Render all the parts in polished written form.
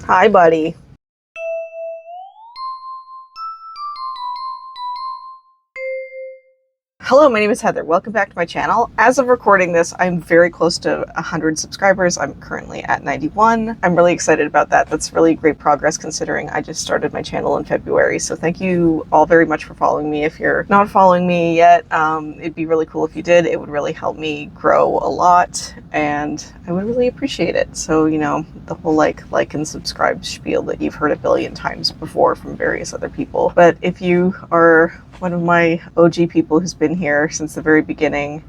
Hi, buddy. Hello, my name is Heather. Welcome back to my channel. As of recording this, I'm very close to 100 subscribers. I'm currently at 91. I'm really excited about that. That's really great progress considering I just started my channel in February. So thank you all very much for following me. If you're not following me yet, it'd be really cool if you did. It would really help me grow a lot and I would really appreciate it. So, you know, the whole like and subscribe spiel that you've heard a billion times before from various other people. But if you are one of my OG people who's been here since the very beginning,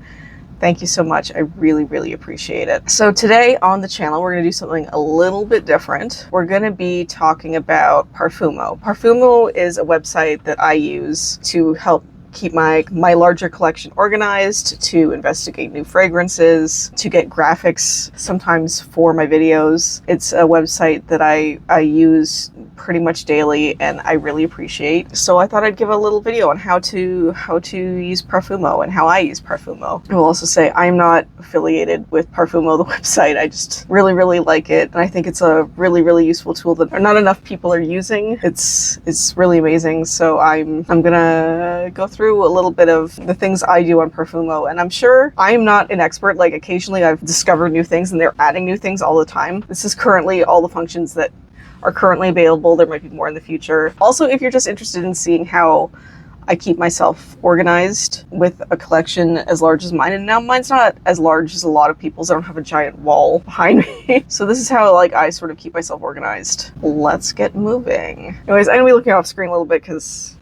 thank you so much. I really, really appreciate it. So today on the channel, we're going to do something a little bit different. We're going to be talking about Parfumo. Parfumo is a website that I use to help keep my larger collection organized, to investigate new fragrances, to get graphics sometimes for my videos. It's a website that I use pretty much daily and I really appreciate. So I thought I'd give a little video on how to use Parfumo and how I use Parfumo. I will also say I'm not affiliated with Parfumo, the website. I just really, really like it. And I think it's a really, really useful tool that not enough people are using. It's really amazing. So I'm gonna go through a little bit of the things I do on Parfumo, and I'm sure I'm not an expert. Like occasionally I've discovered new things and they're adding new things all the time. This is currently all the functions that are currently available. There might be more in the future. Also, if you're just interested in seeing how I keep myself organized with a collection as large as mine, and now mine's not as large as a lot of people's. I don't have a giant wall behind me. So this is how I sort of keep myself organized. Let's get moving. Anyways, I'm gonna be looking off screen a little bit because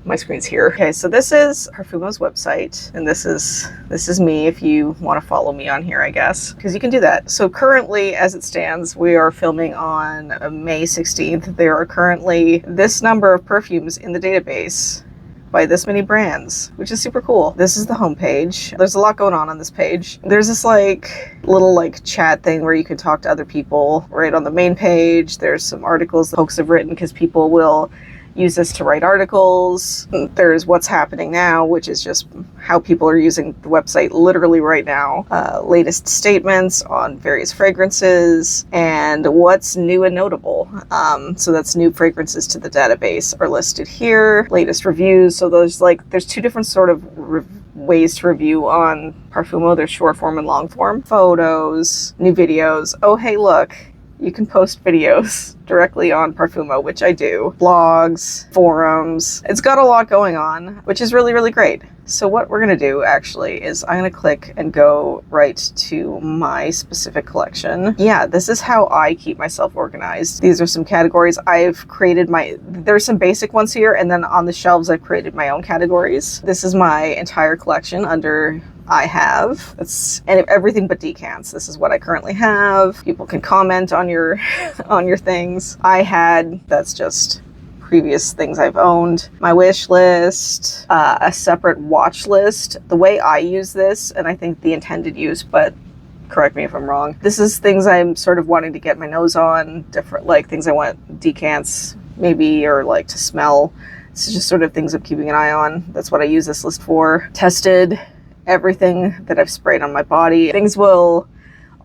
my screen's here. Okay, so this is Parfumo's website, and this is me if you want to follow me on here, I guess, because you can do that. So currently, as it stands, we are filming on May 16th. There are currently this number of perfumes in the database by this many brands, which is super cool. This is the homepage. There's a lot going on this page. There's this little chat thing where you can talk to other people right on the main page. There's some articles that folks have written because people will use this to write articles. There's what's happening now, which is just how people are using the website literally right now. Latest statements on various fragrances and what's new and notable. So that's new fragrances to the database are listed here. Latest reviews. So there's two different sort of ways to review on Parfumo. There's short form and long form. Photos, new videos. Oh, hey, look. You can post videos directly on Parfumo, which I do. Blogs, forums. It's got a lot going on, which is really, really great. So what we're going to do, actually, is I'm going to click and go right to my specific collection. Yeah, this is how I keep myself organized. These are some categories. I've created there's some basic ones here, and then on the shelves, I've created my own categories. This is my entire collection under I have. It's everything but decants. This is what I currently have. People can comment on your things. That's just previous things I've owned. My wish list, a separate watch list. The way I use this, and I think the intended use, but correct me if I'm wrong. This is things I'm sort of wanting to get my nose on, different things I want decants maybe, or to smell. This is just sort of things I'm keeping an eye on. That's what I use this list for. Tested everything that I've sprayed on my body. Things will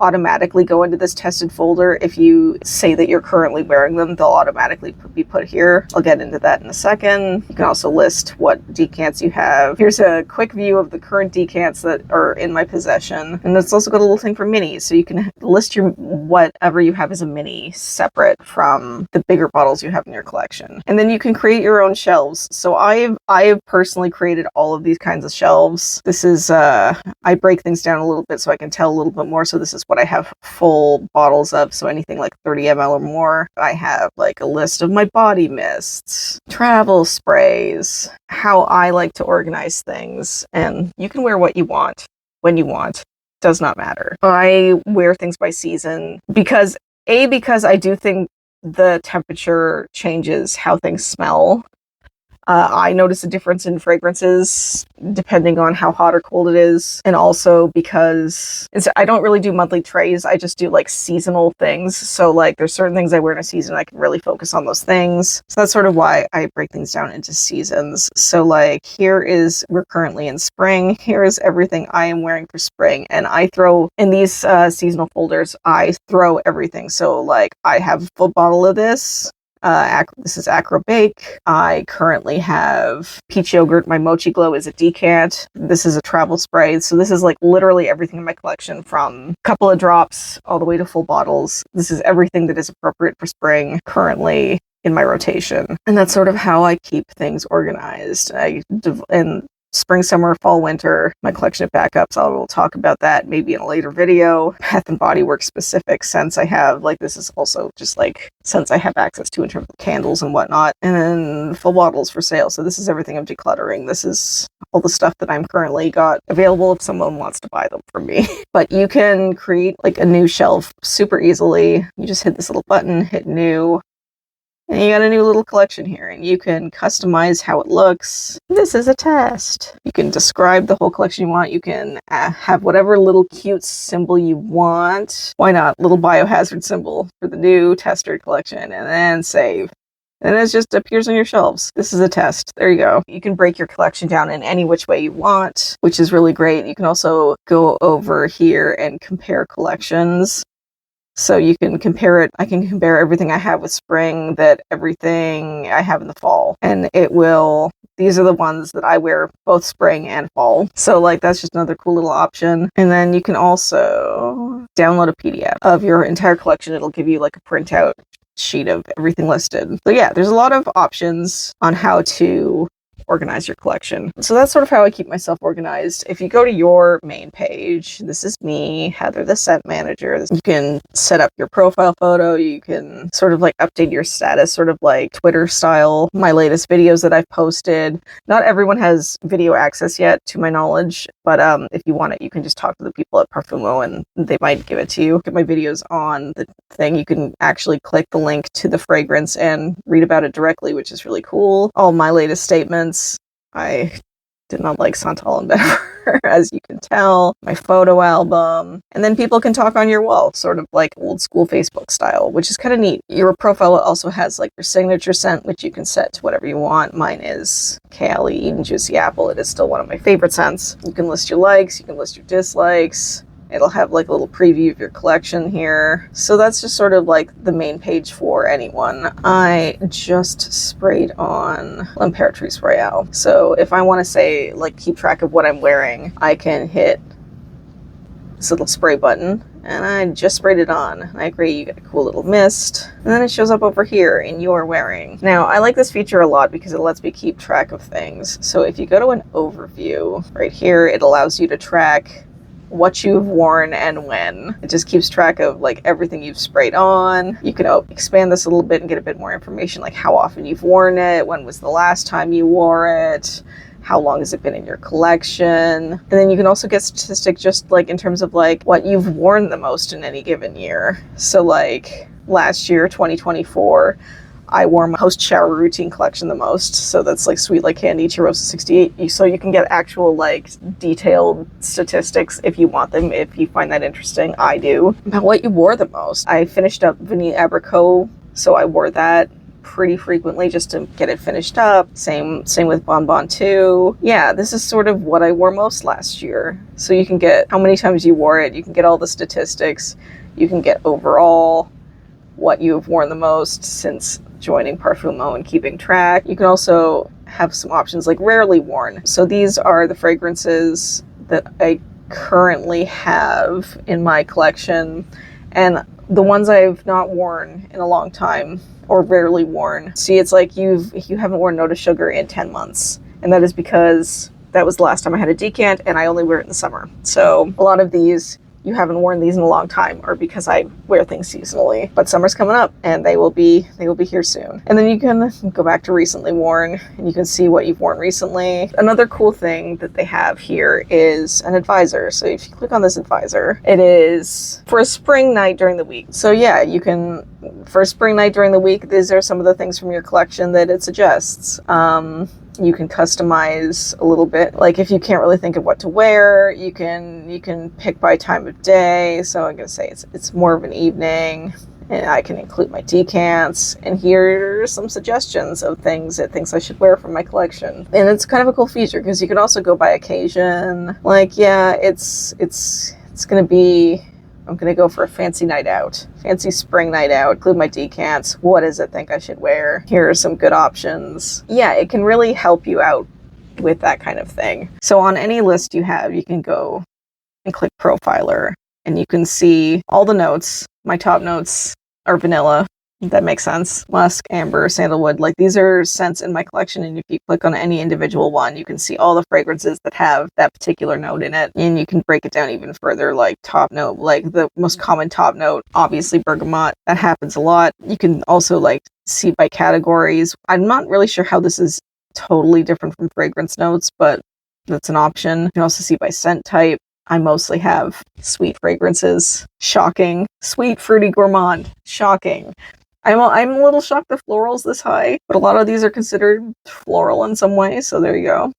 automatically go into this tested folder. If you say that you're currently wearing them, they'll automatically be put here. I'll get into that in a second. You can also list what decants you have. Here's a quick view of the current decants that are in my possession. And it's also got a little thing for minis. So you can list whatever you have as a mini separate from the bigger bottles you have in your collection. And then you can create your own shelves. So I have personally created all of these kinds of shelves. This is, I break things down a little bit so I can tell a little bit more. So this is what I have full bottles of, so anything like 30 ml or more. I have a list of my body mists, travel sprays, how I like to organize things, and you can wear what you want, when you want, does not matter. I wear things by season because I do think the temperature changes how things smell. I notice a difference in fragrances depending on how hot or cold it is, and also because I don't really do monthly trays. I just do like seasonal things. So like there's certain things I wear in a season, I can really focus on those things. So that's sort of why I break things down into seasons. So like we're currently in spring. Here is everything I am wearing for spring, and I throw in these seasonal folders, I throw everything. So like I have a full bottle of this. This is Acro Bake. I currently have peach yogurt. My Mochi Glow is a decant. This is a travel spray. So this is like literally everything in my collection, from a couple of drops all the way to full bottles. This is everything that is appropriate for spring currently in my rotation. And that's sort of how I keep things organized. And spring, summer, fall, winter, my collection of backups. I will talk about that maybe in a later video. Bath and Body Works specific scents I have. Like this is also just like scents I have access to in terms of candles and whatnot. And then full bottles for sale. So this is everything I'm decluttering. This is all the stuff that I'm currently got available if someone wants to buy them from me. But you can create like a new shelf super easily. You just hit this little button, hit new. And you got a new little collection here, and you can customize how it looks. This is a test. You can describe the whole collection you want. You can have whatever little cute symbol you want. Why not? Little biohazard symbol for the new tester collection, and then save. And it just appears on your shelves. This is a test. There you go. You can break your collection down in any which way you want, which is really great. You can also go over here and compare collections. So you can compare it. I can compare everything I have with spring, everything I have in the fall. And these are the ones that I wear both spring and fall. So like that's just another cool little option. And then you can also download a PDF of your entire collection. It'll give you like a printout sheet of everything listed. So yeah, there's a lot of options on how to organize your collection. So that's sort of how I keep myself organized. If you go to your main page, this is me, Heather the Scent Manager. You can set up your profile photo. You can sort of like update your status, sort of like Twitter style. My latest videos that I've posted. Not everyone has video access yet, to my knowledge, but if you want it, you can just talk to the people at Parfumo and they might give it to you. Look at my videos on the thing. You can actually click the link to the fragrance and read about it directly, which is really cool. All my latest statements. I did not like Santal and Better, as you can tell. My photo album. And then people can talk on your wall, sort of like old school Facebook style, which is kind of neat. Your profile also has like your signature scent, which you can set to whatever you want. Mine is Kale Eden Juicy Apple. It is still one of my favorite scents. You can list your likes, you can list your dislikes. It'll have like a little preview of your collection here. So that's just sort of like the main page for anyone. I just sprayed on L'Imperatrice Royale. So if I want to say like keep track of what I'm wearing, I can hit this little spray button and I just sprayed it on. I agree, you get a cool little mist. And then it shows up over here in your wearing. Now, I like this feature a lot because it lets me keep track of things. So if you go to an overview, right here, it allows you to track what you've worn and when. It just keeps track of like everything you've sprayed on. You can expand this a little bit and get a bit more information, like how often you've worn it, when was the last time you wore it, how long has it been in your collection. And then you can also get statistics just like in terms of like what you've worn the most in any given year. So like last year, 2024, I wore my post-shower routine collection the most. So that's like Sweet Like Candy, Cheirosa 68. So you can get actual like detailed statistics if you want them, if you find that interesting. I do. About what you wore the most. I finished up Vanille Abricot, so I wore that pretty frequently just to get it finished up. Same with Bonbon 2. Yeah, this is sort of what I wore most last year. So you can get how many times you wore it. You can get all the statistics. You can get overall what you've worn the most since joining Parfumo and keeping track. You can also have some options like rarely worn. So these are the fragrances that I currently have in my collection, and the ones I've not worn in a long time or rarely worn. See, it's like you haven't worn Note of Sugar in 10 months, and that is because that was the last time I had a decant and I only wear it in the summer. So a lot of these you haven't worn these in a long time, or because I wear things seasonally. But summer's coming up and they will be here soon. And then you can go back to recently worn and you can see what you've worn recently. Another cool thing that they have here is an advisor. So if you click on this advisor, it is for a spring night during the week. So yeah, you can, for a spring night during the week, these are some of the things from your collection that it suggests. You can customize a little bit. Like if you can't really think of what to wear, you can pick by time of day. So I'm gonna say it's more of an evening, and I can include my decants. And here are some suggestions of things I should wear from my collection. And it's kind of a cool feature because you can also go by occasion. Like yeah, it's gonna be, I'm gonna go for a fancy night out, fancy spring night out, include my decants. What does it think I should wear? Here are some good options. Yeah, it can really help you out with that kind of thing. So on any list you have, you can go and click Profiler and you can see all the notes. My top notes are vanilla. That makes sense. Musk, amber, sandalwood, like these are scents in my collection, and if you click on any individual one, you can see all the fragrances that have that particular note in it, and you can break it down even further, like top note, like the most common top note, obviously bergamot. That happens a lot. You can also like see by categories. I'm not really sure how this is totally different from fragrance notes, but that's an option. You can also see by scent type. I mostly have sweet fragrances. Shocking. Sweet, fruity, gourmand. Shocking. I'm a little shocked the floral's this high, but a lot of these are considered floral in some way, so there you go.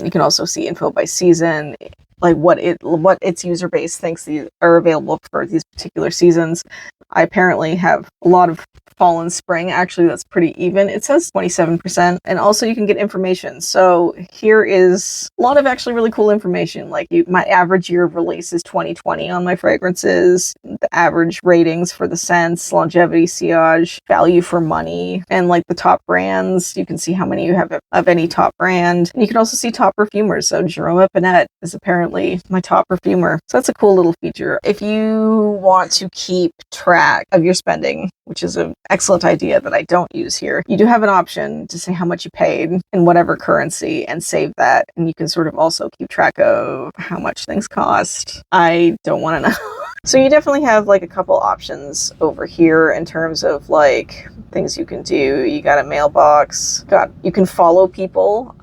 You can also see info by season, like what its user base thinks these are available for these particular seasons. I apparently have a lot of fall and spring. Actually, that's pretty even. It says 27%. And also you can get information. So here is a lot of actually really cool information. Like my average year of release is 2020 on my fragrances, the average ratings for the scents, longevity, sillage, value for money, and like the top brands. You can see how many you have of any top brand. And you can also see top perfumers. So Jerome Epinette is apparently my top perfumer. So that's a cool little feature. If you want to keep track of your spending, which is an excellent idea that I don't use here, you do have an option to say how much you paid in whatever currency and save that. And you can sort of also keep track of how much things cost. I don't want to know. So you definitely have like a couple options over here in terms of like things you can do. You got a mailbox, you can follow people.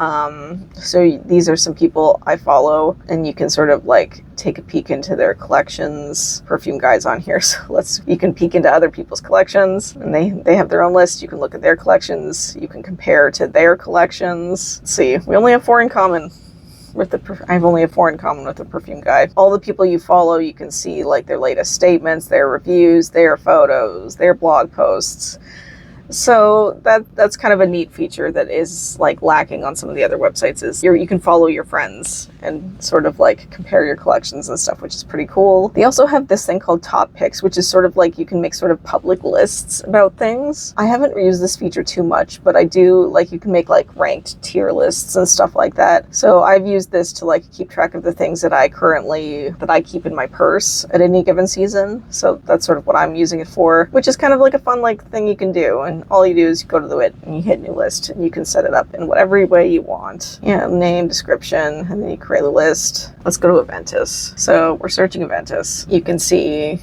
So these are some people I follow, and you can sort of like take a peek into their collections. Perfume guides on here, so you can peek into other people's collections, and they have their own list. You can look at their collections. You can compare to their collections. Let's see, we only have 4 in common. I have only a 4 in common with the perfume guide. All the people you follow, you can see like their latest statements, their reviews, their photos, their blog posts. So that's kind of a neat feature that is like lacking on some of the other websites, is you can follow your friends and sort of like compare your collections and stuff, which is pretty cool. They also have this thing called Top Picks, which is sort of like you can make sort of public lists about things. I haven't used this feature too much, but I do like you can make like ranked tier lists and stuff like that. So I've used this to like keep track of the things that I keep in my purse at any given season. So that's sort of what I'm using it for, which is kind of like a fun like thing you can do. And all you do is you go to it and you hit new list, and you can set it up in whatever way you want. Yeah, name, description, and then you create a list. Let's go to Aventus. So we're searching Aventus. You can see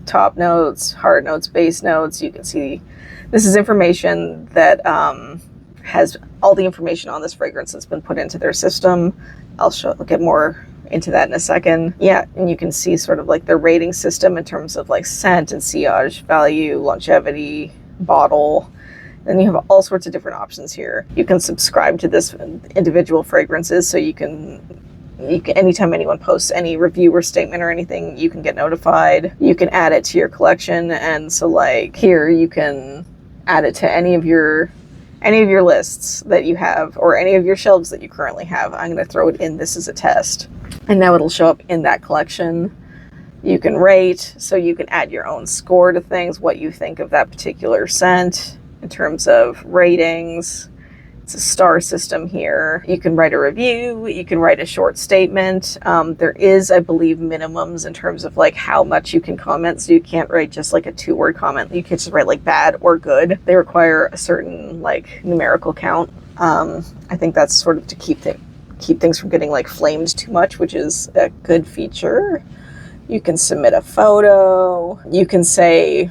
top notes, hard notes, base notes. You can see this is information that has all the information on this fragrance that's been put into their system. I'll get more into that in a second. Yeah, and you can see sort of like their rating system in terms of like scent and sillage, value, longevity, bottle. Then you have all sorts of different options here. You can subscribe to this individual fragrances, so you can anytime anyone posts any review or statement or anything, you can get notified. You can add it to your collection, and so like here you can add it to any of your lists that you have, or any of your shelves that you currently have. I'm going to throw it in this as a test, and now it'll show up in that collection. You can rate, so you can add your own score to things, what you think of that particular scent in terms of ratings. It's a star system here. You can write a review, you can write a short statement. There is, I believe, minimums in terms of like how much you can comment, so you can't write just like a 2-word comment. You can just write like bad or good. They require a certain like numerical count. I think that's sort of to keep things from getting like flamed too much, which is a good feature. You can submit a photo. You can say,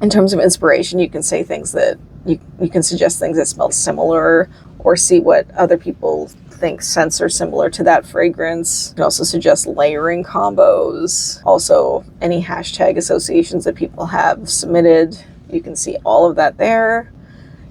in terms of inspiration, you can say things that you can suggest things that smell similar, or see what other people think scents are similar to that fragrance. You can also suggest layering combos. Also, any hashtag associations that people have submitted, you can see all of that there.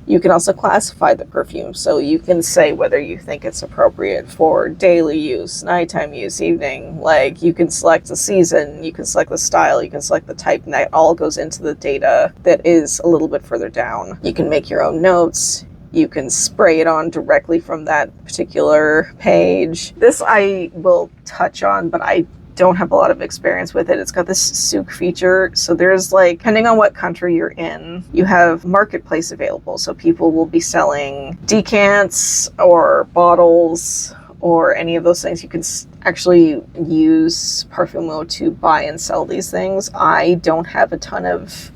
You can also classify the perfume, so you can say whether you think it's appropriate for daily use, nighttime use, evening. Like, you can select the season, you can select the style, you can select the type, and that all goes into the data that is a little bit further down. You can make your own notes. You can spray it on directly from that particular page. This I will touch on, but I don't have a lot of experience with it. It's got this souk feature. So there's, like, depending on what country you're in, you have marketplace available. So people will be selling decants or bottles or any of those things. You can actually use Parfumo to buy and sell these things. I don't have a ton of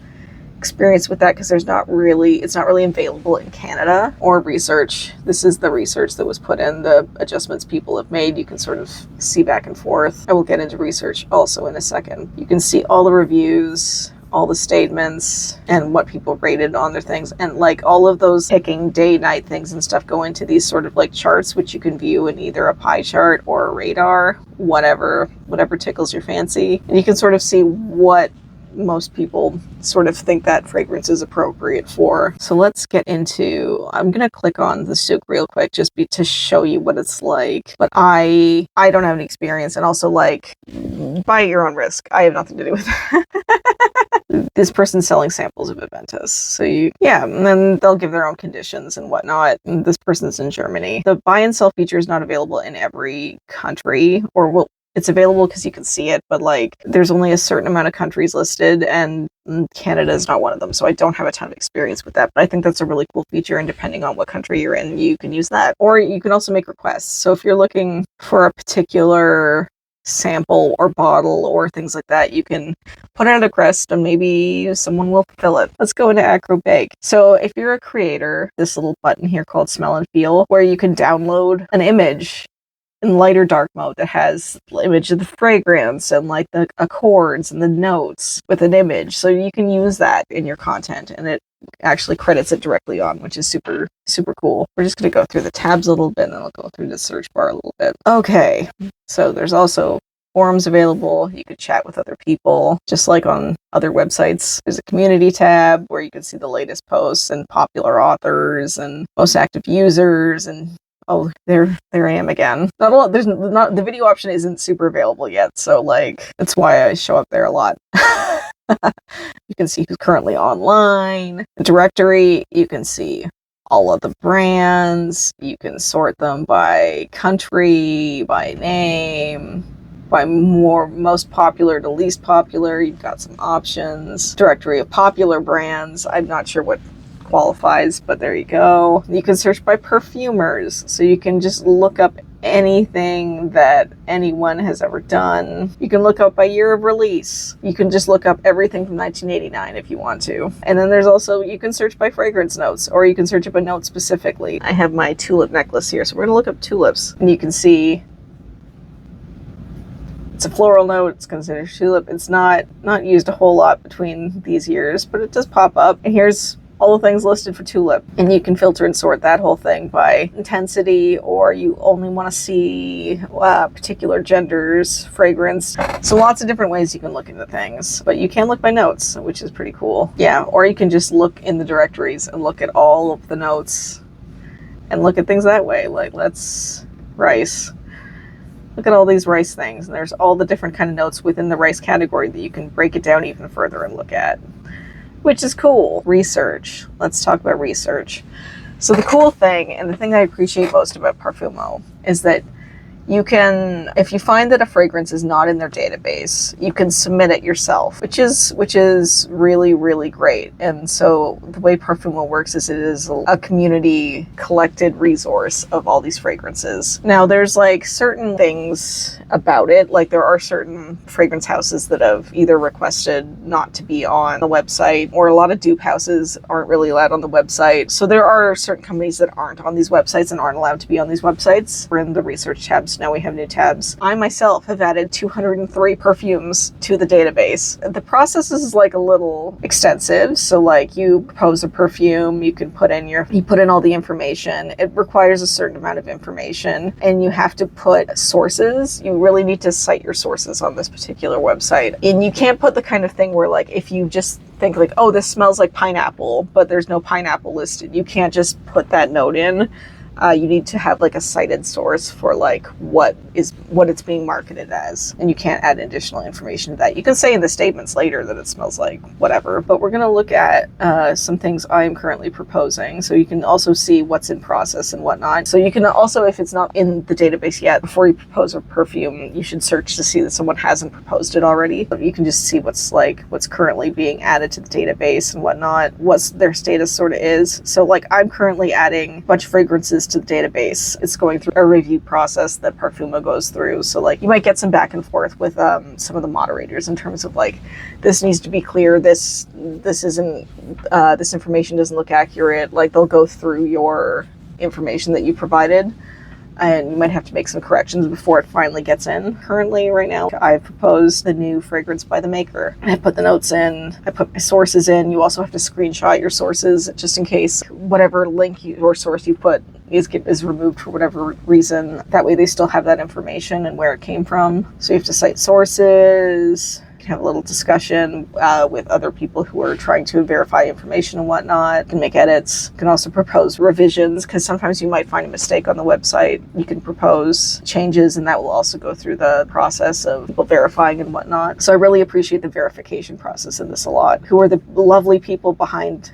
experience with that because it's not really available in Canada. Or research. This is the research that was put in, the adjustments people have made. You can sort of see back and forth. I will get into research also in a second. You can see all the reviews, all the statements, and what people rated on their things. And, like, all of those picking day, night things and stuff go into these sort of like charts, which you can view in either a pie chart or a radar, whatever tickles your fancy. And you can sort of see what most people sort of think that fragrance is appropriate for. So let's get into, I'm gonna click on the souk real quick just to show you what it's like. But I don't have any experience, and also, like, buy at your own risk. I have nothing to do with it. This person's selling samples of Aventus. So and then they'll give their own conditions and whatnot. And this person's in Germany. The buy and sell feature is not available in every country, or will it's available because you can see it, but, like, there's only a certain amount of countries listed, and Canada is not one of them, so I don't have a ton of experience with that. But I think that's a really cool feature, and depending on what country you're in, you can use that. Or you can also make requests. So if you're looking for a particular sample or bottle or things like that, you can put out a request and maybe someone will fill it. Let's go into Acro Bake. So if you're a creator, this little button here called Smell and Feel, where you can download an image in lighter dark mode that has the image of the fragrance and, like, the accords and the notes with an image. So you can use that in your content, and it actually credits it directly on, which is super, super cool. We're just going to go through the tabs a little bit, and then I'll go through the search bar a little bit. Okay, so there's also forums available. You could chat with other people, just like on other websites. There's a community tab where you can see the latest posts and popular authors and most active users, and oh, there I am again. Not a lot. The video option isn't super available yet, so, like, that's why I show up there a lot. You can see who's currently online. The directory, you can see all of the brands. You can sort them by country, by name, by most popular to least popular. You've got some options. Directory of popular brands. I'm not sure what qualifies, but there you go. You can search by perfumers, so you can just look up anything that anyone has ever done. You can look up by year of release. You can just look up everything from 1989 if you want to. And then there's also, you can search by fragrance notes, or you can search up a note specifically. I have my tulip necklace here, so we're gonna look up tulips, and you can see it's a floral note. It's considered tulip. It's not used a whole lot between these years, but it does pop up. And here's all the things listed for tulip, and you can filter and sort that whole thing by intensity, or you only want to see particular genders, fragrance. So lots of different ways you can look into things, but you can look by notes, which is pretty cool. Yeah, or you can just look in the directories and look at all of the notes and look at things that way. Like, let's rice. Look at all these rice things, and there's all the different kind of notes within the rice category that you can break it down even further and look at, which is cool. Research. Let's talk about research. So the cool thing, and the thing I appreciate most about Parfumo, is that you can, if you find that a fragrance is not in their database, you can submit it yourself, which is really, really great. And so the way Parfumo works is it is a community collected resource of all these fragrances. Now, there's, like, certain things about it, like there are certain fragrance houses that have either requested not to be on the website, or a lot of dupe houses aren't really allowed on the website. So there are certain companies that aren't on these websites and aren't allowed to be on these websites. We're in the research tab, So now we have new tabs. I myself have added 203 perfumes to the database. The process is like a little extensive. So like you propose a perfume, you put in all the information. It requires a certain amount of information, and you have to put sources. You really need to cite your sources on this particular website. And you can't put the kind of thing where like if you just think like, oh, this smells like pineapple, but there's no pineapple listed. You can't just put that note in. You need to have like a cited source for like what it's being marketed as, and you can't add additional information to that. You can say in the statements later that it smells like whatever, but we're going to look at some things I'm currently proposing, so you can also see what's in process and whatnot. So you can also, if it's not in the database yet, before you propose a perfume, you should search to see that someone hasn't proposed it already. So you can just see what's currently being added to the database and whatnot, what their status sort of is. So like I'm currently adding a bunch of fragrances to the database. It's going through a review process that Parfumo goes through. So like you might get some back and forth with some of the moderators in terms of like, this needs to be clear, this isn't, this information doesn't look accurate. Like they'll go through your information that you provided, and you might have to make some corrections before it finally gets in. Currently, right now, I've proposed the new fragrance by the maker. I put the notes in, I put my sources in. You also have to screenshot your sources just in case whatever link or source you put is removed for whatever reason. That way they still have that information and where it came from. So you have to cite sources, have a little discussion with other people who are trying to verify information and whatnot. You can make edits. You can also propose revisions, because sometimes you might find a mistake on the website. You can propose changes, and that will also go through the process of people verifying and whatnot. So I really appreciate the verification process in this a lot. Who are the lovely people behind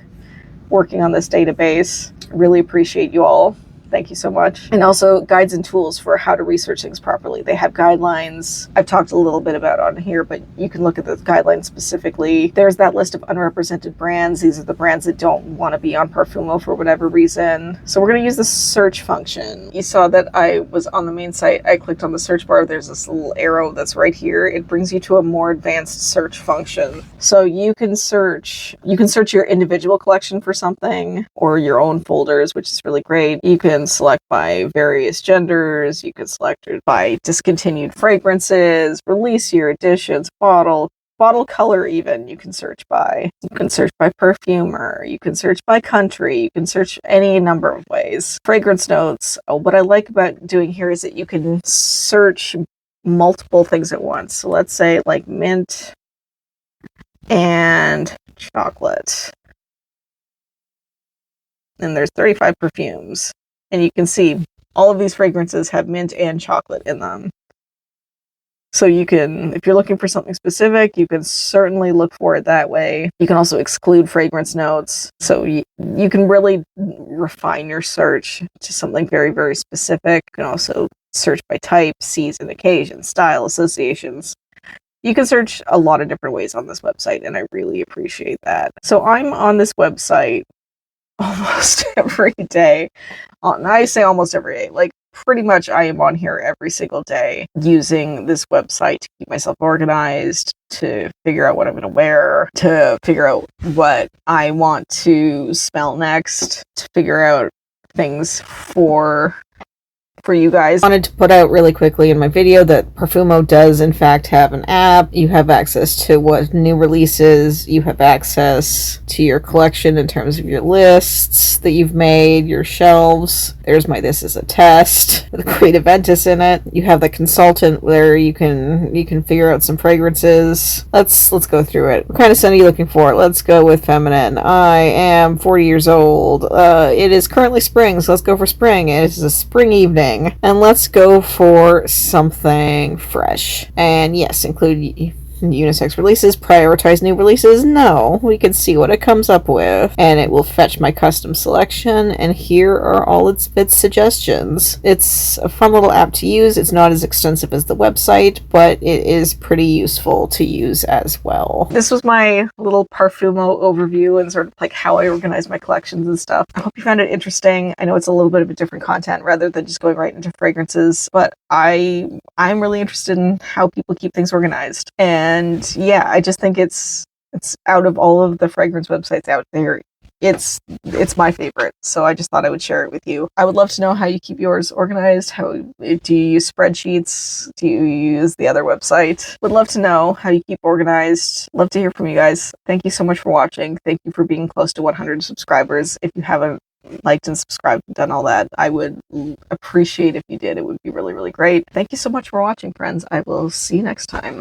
working on this database. Really appreciate you all. Thank you so much. And also guides and tools for how to research things properly. They have guidelines. I've talked a little bit about on here, but you can look at the guidelines specifically. There's that list of unrepresented brands. These are the brands that don't want to be on Parfumo for whatever reason. So we're going to use the search function. You saw that I was on the main site. I clicked on the search bar. There's this little arrow that's right here. It brings you to a more advanced search function. So you can search your individual collection for something, or your own folders, which is really great. You can select by various genders. You can select it by discontinued fragrances, release year, editions, bottle color even. You can search by. You can search by perfumer. You can search by country. You can search any number of ways. Fragrance notes. What I like about doing here is that you can search multiple things at once. So let's say like mint and chocolate. And there's 35 perfumes. And you can see all of these fragrances have mint and chocolate in them. So you can, if you're looking for something specific, you can certainly look for it that way. You can also exclude fragrance notes. So you can really refine your search to something very, very specific. You can also search by type, season, occasion, style, associations. You can search a lot of different ways on this website, and I really appreciate that. So I'm on this website almost every day. I say almost every day, like pretty much I am on here every single day using this website to keep myself organized, to figure out what I'm going to wear, to figure out what I want to smell next, to figure out things for you guys. I wanted to put out really quickly in my video that Parfumo does in fact have an app. You have access to what new releases, you have access to your collection in terms of your lists that you've made, your shelves. There's my this is a test with a great Aventus in it. You have the consultant where you can figure out some fragrances. Let's go through it. What kind of scent are you looking for? Let's go with feminine. I am 40 years old. It is currently spring, so let's go for spring. It is a spring evening. And let's go for something fresh. And yes, include unisex releases. Prioritize new releases? No. We can see what it comes up with. And it will fetch my custom selection. And here are all its suggestions. It's a fun little app to use. It's not as extensive as the website, but it is pretty useful to use as well. This was my little Parfumo overview and sort of like how I organize my collections and stuff. I hope you found it interesting. I know it's a little bit of a different content rather than just going right into fragrances, but I'm really interested in how people keep things organized. And yeah, I just think it's out of all of the fragrance websites out there, it's my favorite, so I just thought I would share it with you. I would love to know how you keep yours organized. How do you use spreadsheets? Do you use the other website? Would love to know how you keep organized. Love to hear from you guys. Thank you so much for watching. Thank you for being close to 100 subscribers. If you haven't liked and subscribed and done all that, I would appreciate if you did. It would be really, really great. Thank you so much for watching, friends. I will see you next time.